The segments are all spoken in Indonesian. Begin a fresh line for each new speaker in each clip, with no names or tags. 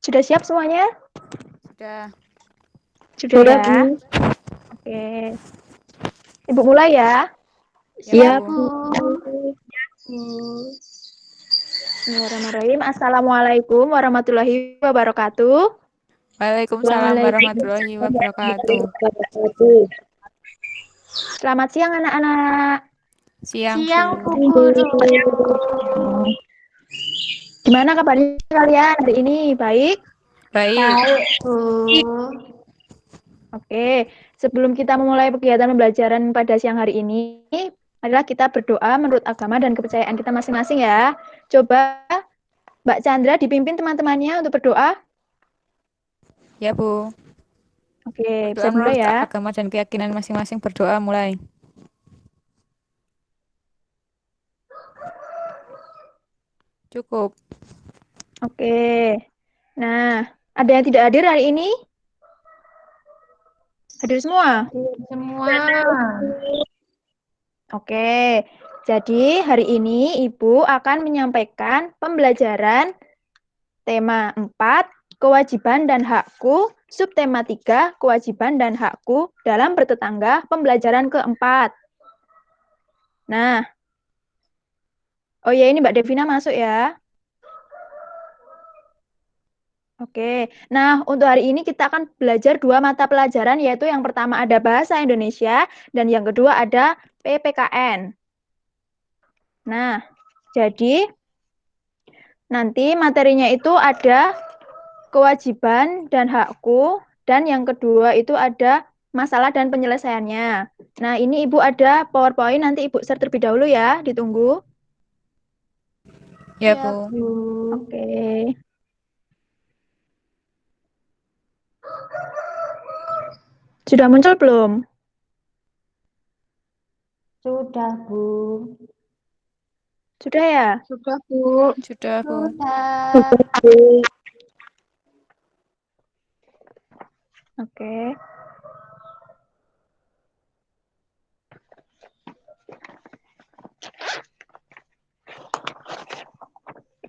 Sudah siap semuanya?
Sudah.
Sudah ya? Oke. Ibu mulai ya.
Siap,
Bu.
Bismillahirrahmanirrahim. Assalamualaikum warahmatullahi wabarakatuh.
Waalaikumsalam warahmatullahi wabarakatuh.
Selamat siang anak-anak.
Siang,
Siang,
Bu.
Bu Guru.
Gimana kabarnya kalian hari ini? Baik?
Baik.
Baik, Bu.
Oke. Sebelum kita memulai kegiatan pembelajaran pada siang hari ini, marilah kita berdoa menurut agama dan kepercayaan kita masing-masing ya. Coba Mbak Chandra dipimpin teman-temannya untuk berdoa.
Ya, Bu.
Oke,
Berdoa
bisa dimulai
menurut
ya.
agama dan keyakinan masing-masing. Berdoa mulai. Cukup.
Oke. Nah, ada yang tidak hadir hari ini? Hadir semua?
Semua.
Oke. Jadi, hari ini Ibu akan menyampaikan pembelajaran tema 4, kewajiban dan hakku, subtema 3, kewajiban dan hakku dalam bertetangga, pembelajaran keempat. Nah, oh ya ini Mbak Devina masuk ya. Oke, nah untuk hari ini kita akan belajar 2 mata pelajaran, yaitu yang pertama ada Bahasa Indonesia dan yang kedua ada PPKN. Nah, jadi nanti materinya itu ada kewajiban dan hakku, dan yang kedua itu ada masalah dan penyelesaiannya. Nah, ini Ibu ada PowerPoint, nanti Ibu share terlebih dahulu ya, ditunggu.
Ya,
Siap,
Bu.
Bu.
Oke. Sudah muncul belum?
Sudah, Bu.
Sudah ya?
Sudah, Bu.
Sudah, Bu.
Sudah.
Oke.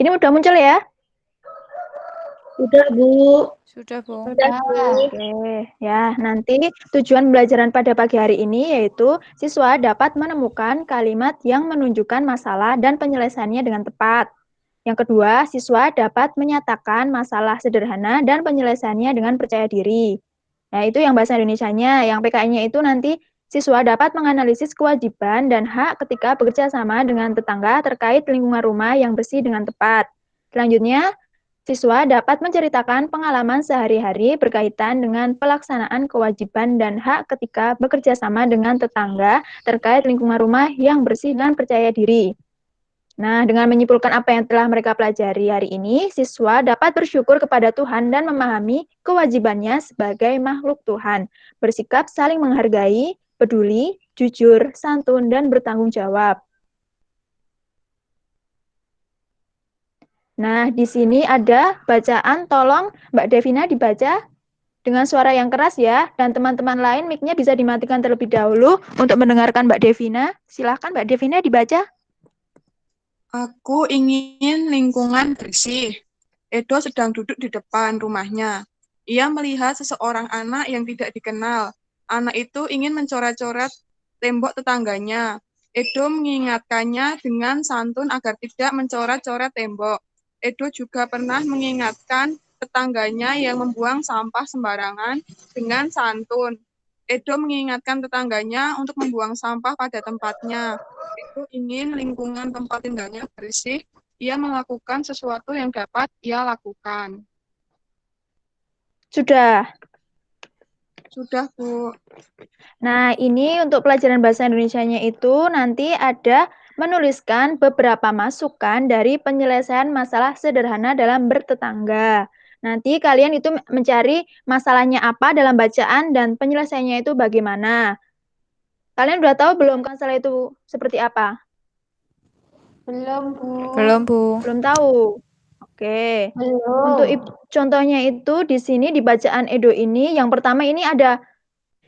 Ini udah muncul ya?
Sudah, Bu.
Sudah, Bu.
Sudah.
Oke, ya nanti tujuan pembelajaran pada pagi hari ini yaitu siswa dapat menemukan kalimat yang menunjukkan masalah dan penyelesaiannya dengan tepat. Yang kedua, siswa dapat menyatakan masalah sederhana dan penyelesaiannya dengan percaya diri. Nah, itu yang bahasa Indonesianya. Yang PKI-nya itu nanti siswa dapat menganalisis kewajiban dan hak ketika bekerja sama dengan tetangga terkait lingkungan rumah yang bersih dengan tepat. Selanjutnya, siswa dapat menceritakan pengalaman sehari-hari berkaitan dengan pelaksanaan kewajiban dan hak ketika bekerja sama dengan tetangga terkait lingkungan rumah yang bersih dan percaya diri. Nah, dengan menyimpulkan apa yang telah mereka pelajari hari ini, siswa dapat bersyukur kepada Tuhan dan memahami kewajibannya sebagai makhluk Tuhan, bersikap saling menghargai, peduli, jujur, santun, dan bertanggung jawab. Nah, di sini ada bacaan, tolong Mbak Devina dibaca dengan suara yang keras ya, dan teman-teman lain mic-nya bisa dimatikan terlebih dahulu untuk mendengarkan Mbak Devina. Silahkan Mbak Devina dibaca.
Aku ingin lingkungan bersih. Edo sedang duduk di depan rumahnya. Ia melihat seseorang anak yang tidak dikenal. Anak itu ingin mencoret-coret tembok tetangganya. Edo mengingatkannya dengan santun agar tidak mencoret-coret tembok. Edo juga pernah mengingatkan tetangganya yang membuang sampah sembarangan dengan santun. Edo mengingatkan tetangganya untuk membuang sampah pada tempatnya. Edo ingin lingkungan tempat tinggalnya bersih. Ia melakukan sesuatu yang dapat ia lakukan.
Sudah.
Sudah, Bu.
Nah, ini untuk pelajaran bahasa Indonesianya itu nanti ada menuliskan beberapa masukan dari penyelesaian masalah sederhana dalam bertetangga. Nanti kalian itu mencari masalahnya apa dalam bacaan dan penyelesaiannya itu bagaimana. Kalian udah tahu belum masalah itu seperti apa?
Belum, Bu.
Belum, Bu.
Belum tahu. Oke. Untuk
Belum.
contohnya itu di sini di bacaan Edo ini yang pertama ini ada.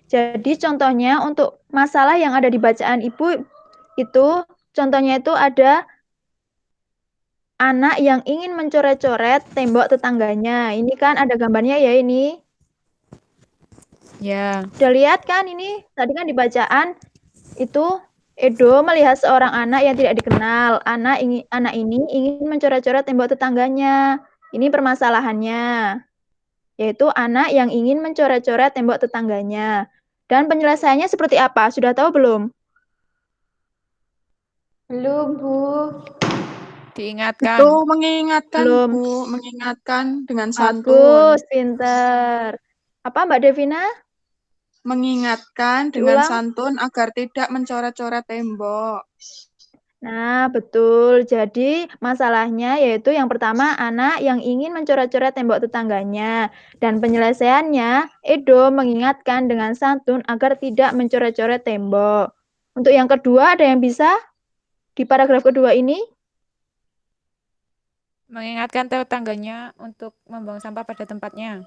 Jadi contohnya untuk masalah yang ada di bacaan Ibu itu contohnya itu ada anak yang ingin mencoret-coret tembok tetangganya. Ini kan ada gambarnya ya ini.
Ya.
Udah lihat kan ini? Tadi kan di bacaan itu Edo melihat seorang anak yang tidak dikenal. Anak ini ingin mencoret-coret tembok tetangganya. Ini permasalahannya. Yaitu anak yang ingin mencoret-coret tembok tetangganya. Dan penyelesaiannya seperti apa? Sudah tahu belum?
Belum, Bu.
Diingatkan.
Itu mengingatkan,
Belum.
Bu, mengingatkan dengan santun.
Bagus, pinter. Apa Mbak Devina?
Mengingatkan dengan
Diulang.
santun agar tidak mencoret-coret tembok.
Nah, betul. Jadi, masalahnya yaitu yang pertama, anak yang ingin mencoret-coret tembok tetangganya. Dan penyelesaiannya, Edo mengingatkan dengan santun agar tidak mencoret-coret tembok. Untuk yang kedua, ada yang bisa di paragraf kedua ini?
Mengingatkan tetangganya untuk membuang sampah pada tempatnya.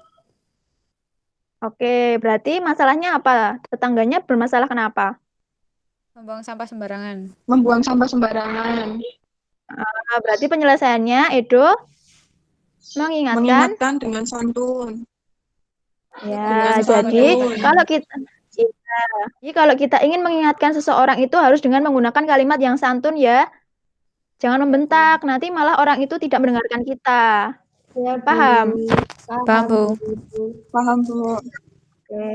Oke, berarti masalahnya apa? Tetangganya bermasalah kenapa?
Membuang sampah sembarangan.
Membuang sampah sembarangan.
Nah, berarti penyelesaiannya, Edo
Mengingatkan dengan santun.
Ya,
Dengan
jadi
santun.
kalau kita ingin mengingatkan seseorang itu harus dengan menggunakan kalimat yang santun ya. Jangan membentak, nanti malah orang itu tidak mendengarkan kita.
Ya, Bu.
Paham?
Paham, Bu.
Paham, Bu.
Oke.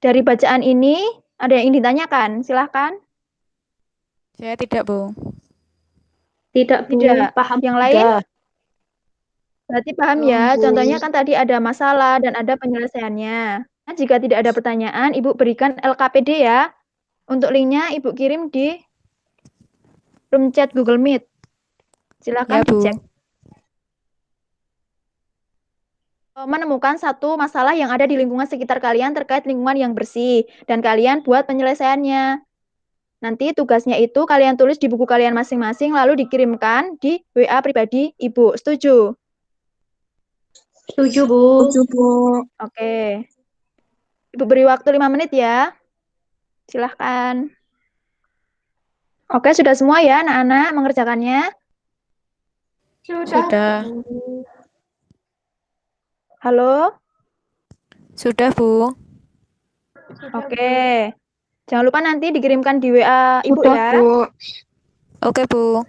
Dari bacaan ini ada yang ingin ditanyakan? Silahkan.
Saya tidak, Bu.
Tidak, Bu.
Tidak.
Paham
Yang lain?
sudah.
Berarti paham
Paham,
ya.
Bu.
Contohnya kan tadi ada masalah dan ada penyelesaiannya. Nah, jika tidak ada pertanyaan, Ibu berikan LKPD ya. Untuk linknya Ibu kirim di room chat Google Meet. Silakan
Ya, Bu.
dicek. Menemukan satu masalah yang ada di lingkungan sekitar kalian terkait lingkungan yang bersih. Dan kalian buat penyelesaiannya. Nanti tugasnya itu kalian tulis di buku kalian masing-masing lalu dikirimkan di WA pribadi Ibu. Setuju?
Setuju, Bu.
Setuju, Bu.
Oke. Ibu beri waktu 5 menit ya. Silahkan. Oke, sudah semua ya anak-anak mengerjakannya?
Sudah.
Halo?
Sudah, Bu.
Oke. Jangan lupa nanti dikirimkan di WA Ibu
Sudah,
ya.
Bu.
Oke, Bu.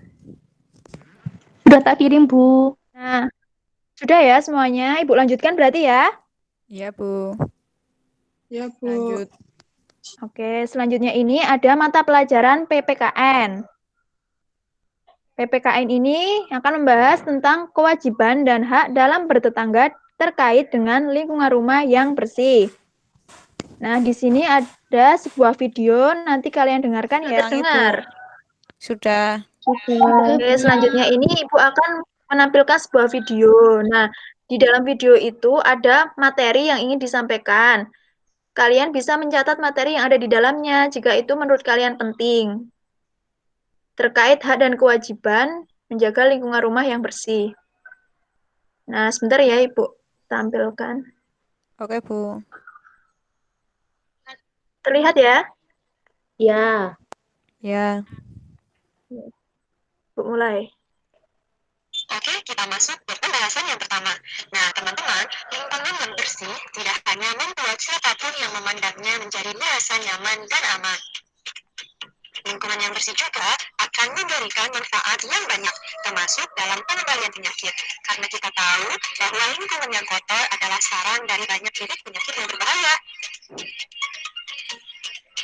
Sudah tak kirim, Bu.
Nah, sudah ya semuanya. Ibu lanjutkan berarti ya.
Iya, Bu.
Ya, Bu.
Lanjut.
Oke, selanjutnya ini ada mata pelajaran PPKN. PPKN ini akan membahas tentang kewajiban dan hak dalam bertetangga terkait dengan lingkungan rumah yang bersih. Nah, di sini ada sebuah video, nanti kalian dengarkan ya. Dengar.
Sudah.
Oke, selanjutnya ini Ibu akan menampilkan sebuah video. Nah, di dalam video itu ada materi yang ingin disampaikan. Kalian bisa mencatat materi yang ada di dalamnya jika itu menurut kalian penting. Terkait hak dan kewajiban menjaga lingkungan rumah yang bersih. Nah, sebentar ya Ibu tampilkan.
Oke, Bu.
Terlihat ya?
Ya.
Ya.
Bu mulai.
Oke, kita masuk ke pembahasan yang pertama. Nah, teman-teman, lingkungan yang bersih tidak hanya membuat siapapun yang memandangnya menjadi merasa nyaman dan aman. Lingkungan yang bersih juga akan memberikan manfaat yang banyak, termasuk dalam pengendalian penyakit. Karena kita tahu bahwa lingkungan yang kotor adalah sarang dari banyak jenis penyakit yang berbahaya.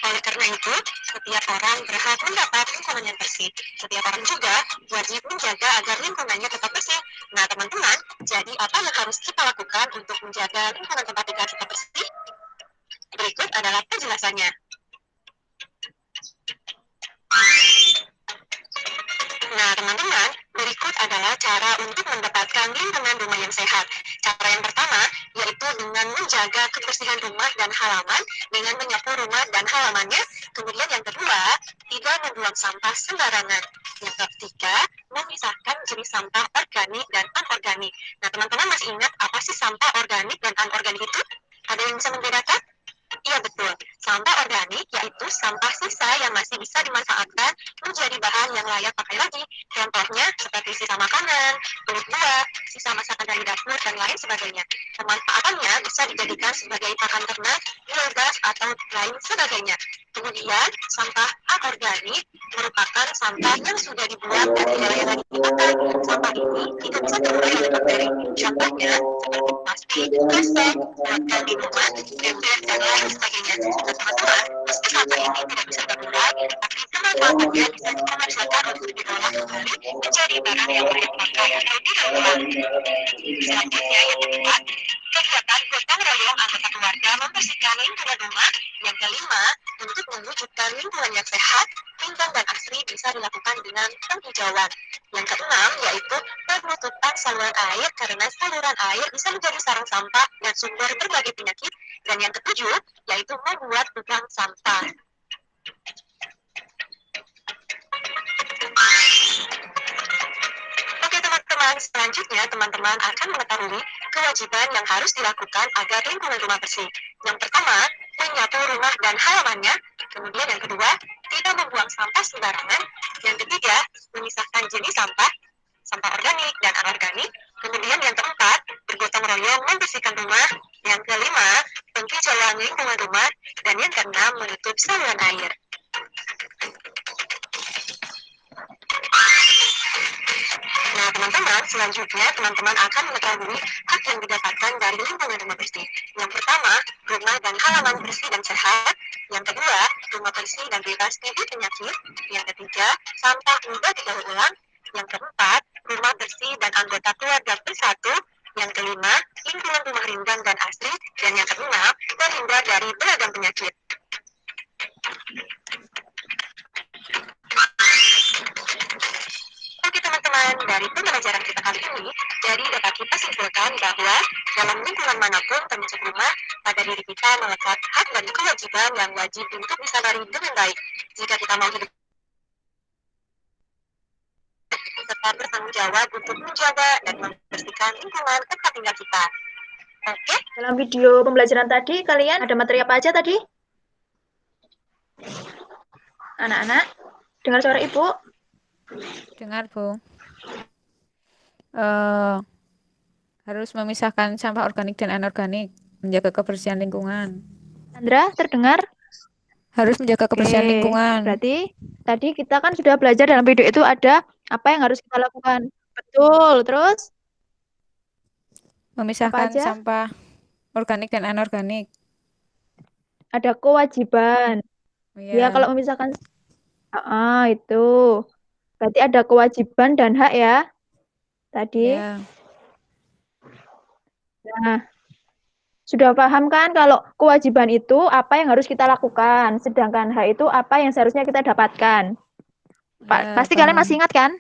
Oleh karena itu, setiap orang berhak mendapat lingkungan yang bersih. Setiap orang juga wajib menjaga agar lingkungannya tetap bersih. Nah, teman-teman, jadi apa yang harus kita lakukan untuk menjaga lingkungan tempat tinggal kita bersih? Berikut adalah penjelasannya. Nah, teman-teman, berikut adalah cara untuk mendapatkan lingkungan rumah yang sehat. Cara yang pertama, yaitu dengan menjaga kebersihan rumah dan halaman, dengan menyapu rumah dan halamannya. Kemudian yang kedua, tidak membuang sampah sembarangan. Yang ketiga, memisahkan jenis sampah organik dan anorganik. Nah, teman-teman masih ingat apa sih sampah organik dan anorganik itu? Ada yang bisa membedakan? Iya betul, sampah organik yaitu sampah sisa yang masih bisa dimanfaatkan menjadi bahan yang layak pakai lagi. Dan Contohnya seperti sisa makanan, kulit buah, sisa masakan dari dapur, dan lain sebagainya. Pemanfaatannya bisa dijadikan sebagai pakan ternak, biogas, atau lain sebagainya. Kemudian, sampah anorganik merupakan sampah yang sudah dibuang dan tidak layak lagi digunakan. Sampah ini tidak bisa terurai oleh bakteri. Contohnya seperti plastik, kresek, buatan minuman, ember, dan lain sebagainya. Nah, teman-teman, meski sampah ini tidak bisa terurai, tapi pemanfaatannya bisa dikomersialkan untuk diolah kembali menjadi barang yang layak pakai atau didaur ulang. Selanjutnya, yang kedua, kegiatan gotong royong anggota keluarga membersihkan lingkungan rumah. Yang kelima, untuk mewujudkan lingkungan yang sehat, rindang dan asri bisa dilakukan dengan penghijauan. Yang keenam, yaitu penutupan saluran air karena saluran air bisa menjadi sarang sampah dan sumber berbagai penyakit. Dan yang ketujuh, yaitu membuat lubang sampah. Oke teman-teman, selanjutnya teman-teman akan mengetahui kewajiban yang harus dilakukan agar lingkungan rumah bersih. Yang pertama, menyapu rumah dan halamannya. Kemudian yang kedua, tidak membuang sampah sembarangan. Yang ketiga, memisahkan jenis sampah, sampah organik dan anorganik. Kemudian yang keempat, bergotong royong membersihkan rumah. Yang kelima, penghijauan lingkungan rumah. Dan yang keenam, menutup saluran air. Nah, teman-teman, selanjutnya teman-teman akan mengetahui hak yang didapatkan dari lingkungan rumah bersih. Yang pertama, rumah dan halaman bersih dan sehat. Yang kedua, rumah bersih dan bebas dari penyakit. Yang ketiga, sampah mudah didaur ulang. Yang keempat, rumah bersih dan anggota keluarga bersatu. Yang kelima, lingkungan rumah rindang dan asri. Dan yang keenam, terhindar dari beragam penyakit. Oke teman-teman, dari pembelajaran kita kali ini, jadi dapat kita simpulkan bahwa dalam lingkungan manapun termasuk rumah, pada diri kita melekat hak dan kewajiban yang wajib untuk disadari dengan baik. Jika kita mau hidup serta bertanggung jawab untuk menjaga dan membersihkan lingkungan tempat tinggal kita. Oke?
Dalam video pembelajaran tadi, kalian ada materi apa aja tadi? Anak-anak, dengar suara Ibu?
Dengar, Bu. Harus memisahkan sampah organik dan anorganik, menjaga kebersihan lingkungan.
Sandra, terdengar?
Harus menjaga kebersihan lingkungan.
Berarti tadi kita kan sudah belajar dalam video itu ada apa yang harus kita lakukan. Betul, terus?
Memisahkan
aja?
sampah organik dan anorganik.
Ada kewajiban.
Oh,
Ya, kalau memisahkan itu. Berarti ada kewajiban dan hak ya. Tadi.
Ya.
Nah, sudah paham kan kalau kewajiban itu apa yang harus kita lakukan, sedangkan hak itu apa yang seharusnya kita dapatkan.
Ya,
pasti kalian masih ingat kan?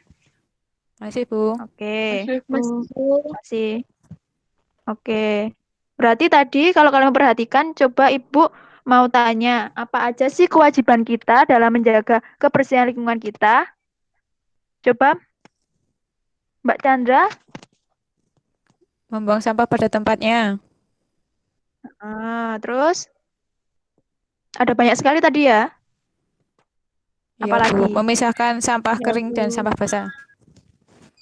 Masih, Bu.
Oke.
Masih.
Oke. Berarti tadi kalau kalian memperhatikan, coba Ibu mau tanya, apa aja sih kewajiban kita dalam menjaga kebersihan lingkungan kita? Coba Mbak Chandra.
Membuang sampah pada tempatnya.
Terus ada banyak sekali tadi ya. Apalagi?
Bu. Memisahkan sampah kering dan sampah basah.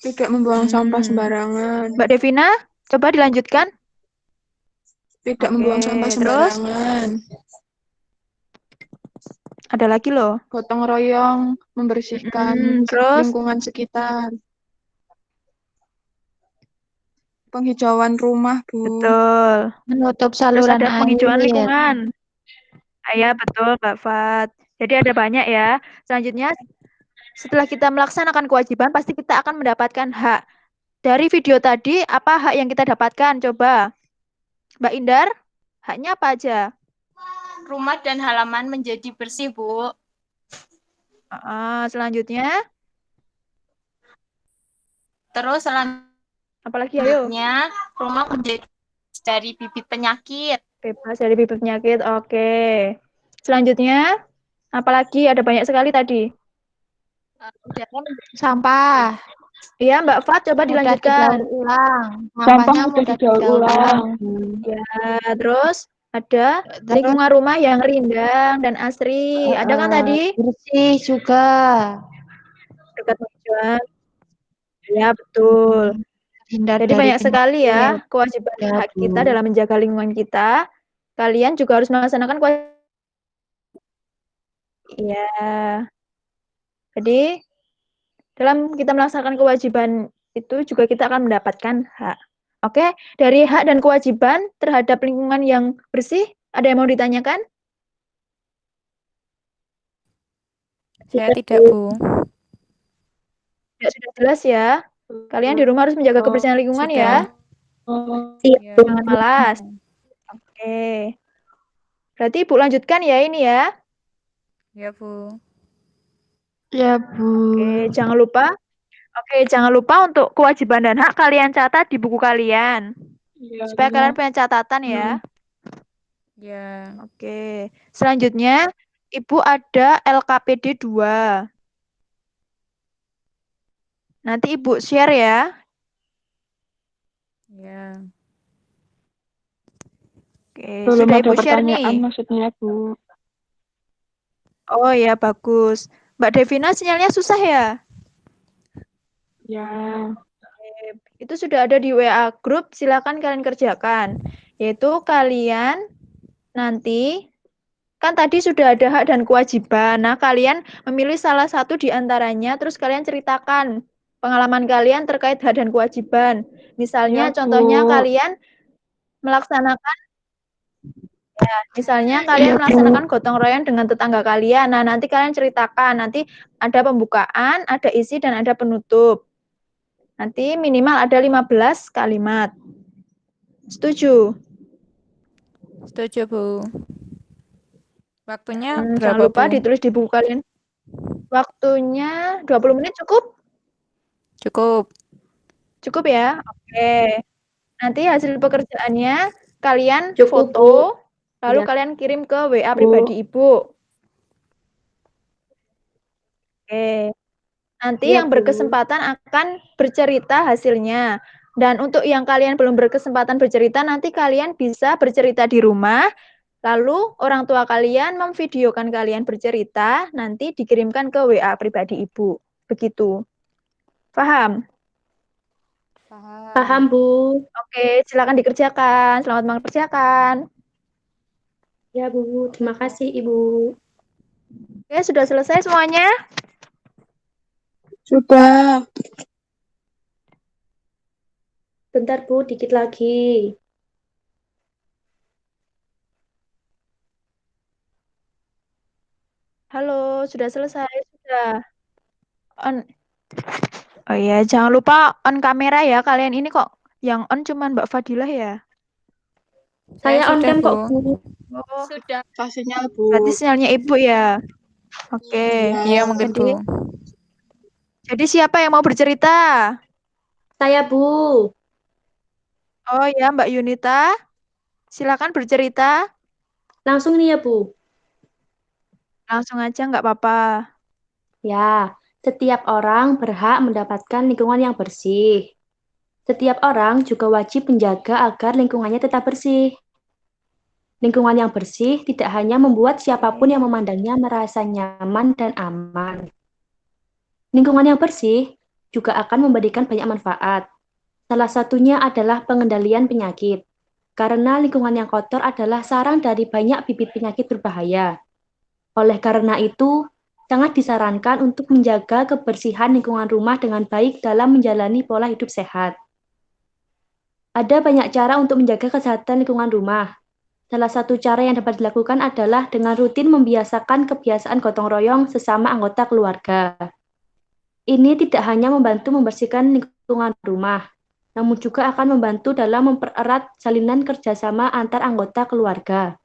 Tidak membuang sampah sembarangan.
Mbak Devina, coba dilanjutkan.
Tidak membuang sampah
terus?
sembarangan.
Ada lagi loh.
Gotong royong membersihkan
terus?
lingkungan sekitar. Penghijauan rumah, Bu.
Betul.
Menutup
Terus
saluran
ada penghijauan
air.
lingkungan. Ya, betul, Mbak Fat. Jadi ada banyak ya. Selanjutnya, setelah kita melaksanakan kewajiban, pasti kita akan mendapatkan hak. Dari video tadi, apa hak yang kita dapatkan? Coba. Mbak Indar, haknya apa aja?
Rumah dan halaman menjadi bersih, Bu.
Selanjutnya?
Terus
Apalagi ayo?
Rumah menjadi dari bibit penyakit.
Bebas dari bibit penyakit, oke. Selanjutnya, apalagi ada banyak sekali tadi.
Sampah.
Iya, Mbak Fat, coba dilanjutkan.
Didaur ulang.
Sampah mudah didaur ulang.
Ya, terus ada lingkungan rumah yang rindang dan asri. Ada kan tadi?
Bersih juga.
Dekat tujuan. Ya, betul.
Terhindar
Jadi
dari
banyak sekali ya
penyakit.
kewajiban dan
Ya,
hak
Bu.
kita dalam menjaga lingkungan kita. Kalian juga harus melaksanakan kewajiban. Iya. Jadi dalam kita melaksanakan kewajiban itu juga kita akan mendapatkan hak. Oke, dari hak dan kewajiban terhadap lingkungan yang bersih, ada yang mau ditanyakan?
Saya tidak, Bu.
Ya, sudah jelas ya. Kalian di rumah harus menjaga kebersihan lingkungan ya.
Ya.
Jangan malas. Oke. Berarti Ibu lanjutkan ya ini ya.
Ya, Bu.
Ya, Bu.
Oke, jangan lupa untuk kewajiban dan hak kalian catat di buku kalian.
Iya.
Supaya kalian punya catatan ya.
Ya.
Oke. Selanjutnya, Ibu ada LKPD 2. Nanti Ibu share ya.
Ya.
Oke,
Belum
sudah
ada
Ibu share
pertanyaan
nih.
maksudnya, Bu.
Oh ya, bagus. Mbak Devina sinyalnya susah ya?
Ya.
Itu sudah ada di WA group, silakan kalian kerjakan. Yaitu kalian nanti kan tadi sudah ada hak dan kewajiban. Nah, kalian memilih salah satu di antaranya, terus kalian ceritakan pengalaman kalian terkait hak dan kewajiban. Misalnya,
Ya,
contohnya
Bu.
kalian melaksanakan, misalnya kalian melaksanakan gotong royong dengan tetangga kalian. Nah, nanti kalian ceritakan, nanti ada pembukaan, ada isi, dan ada penutup. Nanti minimal ada 15 kalimat. Setuju?
Setuju, Bu. Waktunya
Jangan
berapa,
lupa
Bu?
ditulis di buku kalian. Waktunya 20 menit cukup?
Cukup.
Cukup ya? Oke. Nanti hasil pekerjaannya kalian
Cukup, Bu.
foto, lalu
Ya.
kalian kirim ke WA
Bu.
pribadi Ibu. Oke. Nanti
Ya,
yang
Bu.
berkesempatan akan bercerita hasilnya. Dan untuk yang kalian belum berkesempatan bercerita, nanti kalian bisa bercerita di rumah. Lalu orang tua kalian memvideokan kalian bercerita, nanti dikirimkan ke WA pribadi Ibu. Begitu. Paham?
Paham, Bu.
Oke, silakan dikerjakan. Selamat mengerjakan.
Ya, Bu. Terima kasih, Ibu.
Oke, sudah selesai semuanya?
Sudah.
Bentar, Bu. Dikit lagi.
Halo, sudah selesai? Sudah. On. Oh iya, jangan lupa on kamera ya. Kalian ini kok yang on cuman Mbak Fadilah ya?
Saya on
sudah,
cam
Bu.
kok, Bu.
Oh,
Sudah.
Kasih sinyal,
berarti
Bu.
sinyalnya Ibu ya? Oke.
Iya.
Iya, mungkin,
Jadi,
Bu.
jadi siapa yang mau bercerita?
Saya, Bu.
Oh ya, Mbak Yunita. Silakan bercerita.
Langsung nih ya, Bu.
Langsung aja, nggak apa-apa.
Ya, setiap orang berhak mendapatkan lingkungan yang bersih. Setiap orang juga wajib menjaga agar lingkungannya tetap bersih. Lingkungan yang bersih tidak hanya membuat siapapun yang memandangnya merasa nyaman dan aman. Lingkungan yang bersih juga akan memberikan banyak manfaat. Salah satunya adalah pengendalian penyakit. Karena lingkungan yang kotor adalah sarang dari banyak bibit penyakit berbahaya. Oleh karena itu, sangat disarankan untuk menjaga kebersihan lingkungan rumah dengan baik dalam menjalani pola hidup sehat. Ada banyak cara untuk menjaga kesehatan lingkungan rumah. Salah satu cara yang dapat dilakukan adalah dengan rutin membiasakan kebiasaan gotong royong sesama anggota keluarga. Ini tidak hanya membantu membersihkan lingkungan rumah, namun juga akan membantu dalam mempererat salinan kerjasama antar anggota keluarga.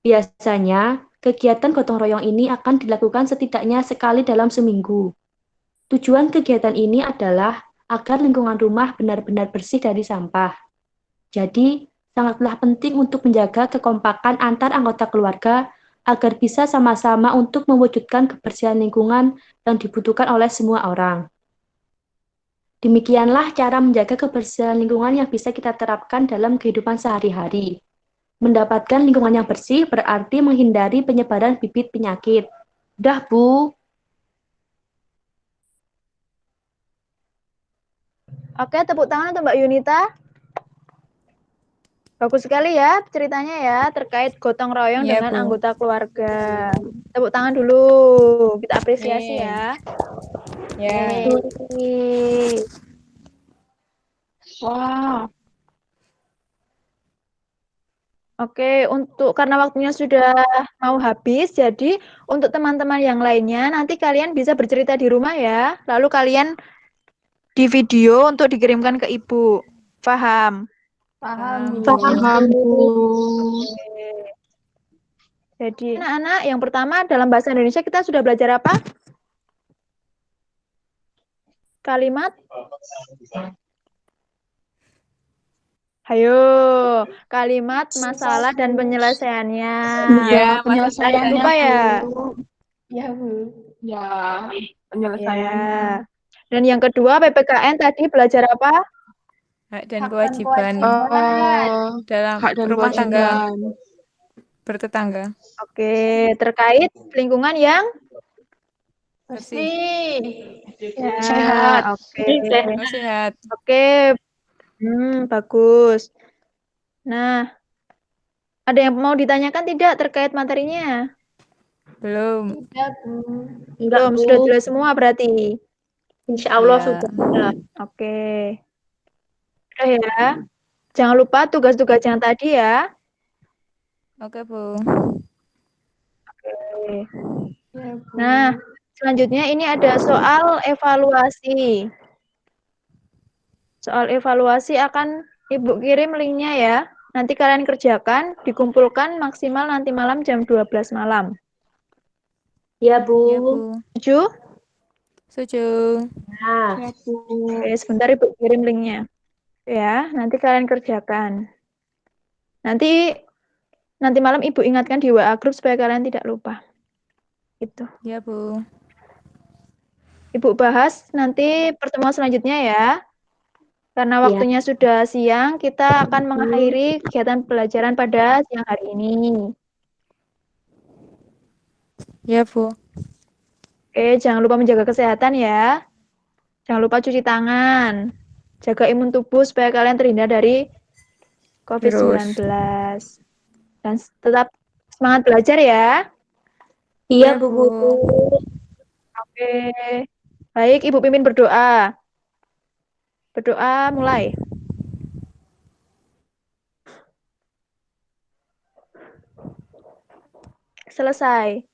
Biasanya, kegiatan gotong royong ini akan dilakukan setidaknya sekali dalam seminggu. Tujuan kegiatan ini adalah agar lingkungan rumah benar-benar bersih dari sampah. Jadi, sangatlah penting untuk menjaga kekompakan antar anggota keluarga agar bisa sama-sama untuk mewujudkan kebersihan lingkungan yang dibutuhkan oleh semua orang. Demikianlah cara menjaga kebersihan lingkungan yang bisa kita terapkan dalam kehidupan sehari-hari. Mendapatkan lingkungan yang bersih berarti menghindari penyebaran bibit penyakit. Udah, Bu.
Oke, tepuk tangan untuk Mbak Yunita. Bagus sekali ya ceritanya ya terkait gotong royong
Ya,
dengan
Bu.
anggota keluarga. Tepuk tangan dulu, kita apresiasi ya.
Ya.
Yeay.
Wah,
Oke, karena waktunya sudah mau habis, jadi untuk teman-teman yang lainnya nanti kalian bisa bercerita di rumah ya. Lalu kalian di video untuk dikirimkan ke ibu. Paham?
Paham, Bu.
paham, Bu.
Oke. Jadi anak-anak yang pertama dalam bahasa Indonesia kita sudah belajar apa? Kalimat. Ayo, kalimat masalah dan penyelesaiannya.
Ya,
Penyelesaiannya,
Jangan lupa ya.
Ya, Bu.
Ya,
Ya.
penyelesaiannya.
Dan yang kedua PPKN tadi belajar apa?
hak dan
Hak dan
kewajiban dalam
Hak dan
rumah tangga
kewajiban.
bertetangga.
Oke, terkait lingkungan yang
Bersih.
ya,
Sehat.
oke.
Oh, sehat.
Oke. Bagus. Nah, ada yang mau ditanyakan tidak terkait materinya?
Belum.
Enggak,
Belum,
Bu.
sudah jelas semua berarti.
Insya Allah
Ya.
sudah.
Oke. Udah ya. Jangan lupa tugas-tugas yang tadi ya.
Oke, Bu.
Oke. Nah, selanjutnya ini ada soal evaluasi. Soal evaluasi akan Ibu kirim linknya ya. Nanti kalian kerjakan, dikumpulkan maksimal nanti malam jam 12 malam.
Ya, Bu.
Ya, Bu.
Setuju?
Setuju.
Nah,
Ya, Bu.
Oke, sebentar Ibu kirim linknya. Ya, nanti kalian kerjakan. Nanti malam Ibu ingatkan di WA grup supaya kalian tidak lupa. Itu.
Ya, Bu.
Ibu bahas nanti pertemuan selanjutnya ya. Karena waktunya sudah siang, kita akan mengakhiri kegiatan pelajaran pada siang hari ini.
Ya, Bu.
Oke, jangan lupa menjaga kesehatan ya. Jangan lupa cuci tangan. Jaga imun tubuh supaya kalian terhindar dari COVID-19. Dan tetap semangat belajar ya.
iya,
Ya,
Bu
Bu.
Guru.
Oke. Baik, Ibu pimpin berdoa. Berdoa mulai. Selesai.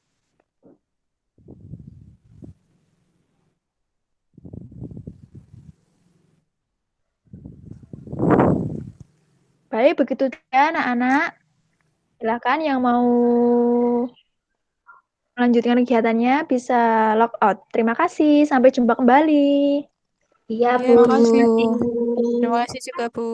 Baik, begitu ya anak-anak. Silakan yang mau melanjutkan kegiatannya bisa log out. Terima kasih, sampai jumpa kembali.
Iya,
Ya,
Bu.
Bu.
Terima kasih, Bu.
Terima kasih juga, Bu.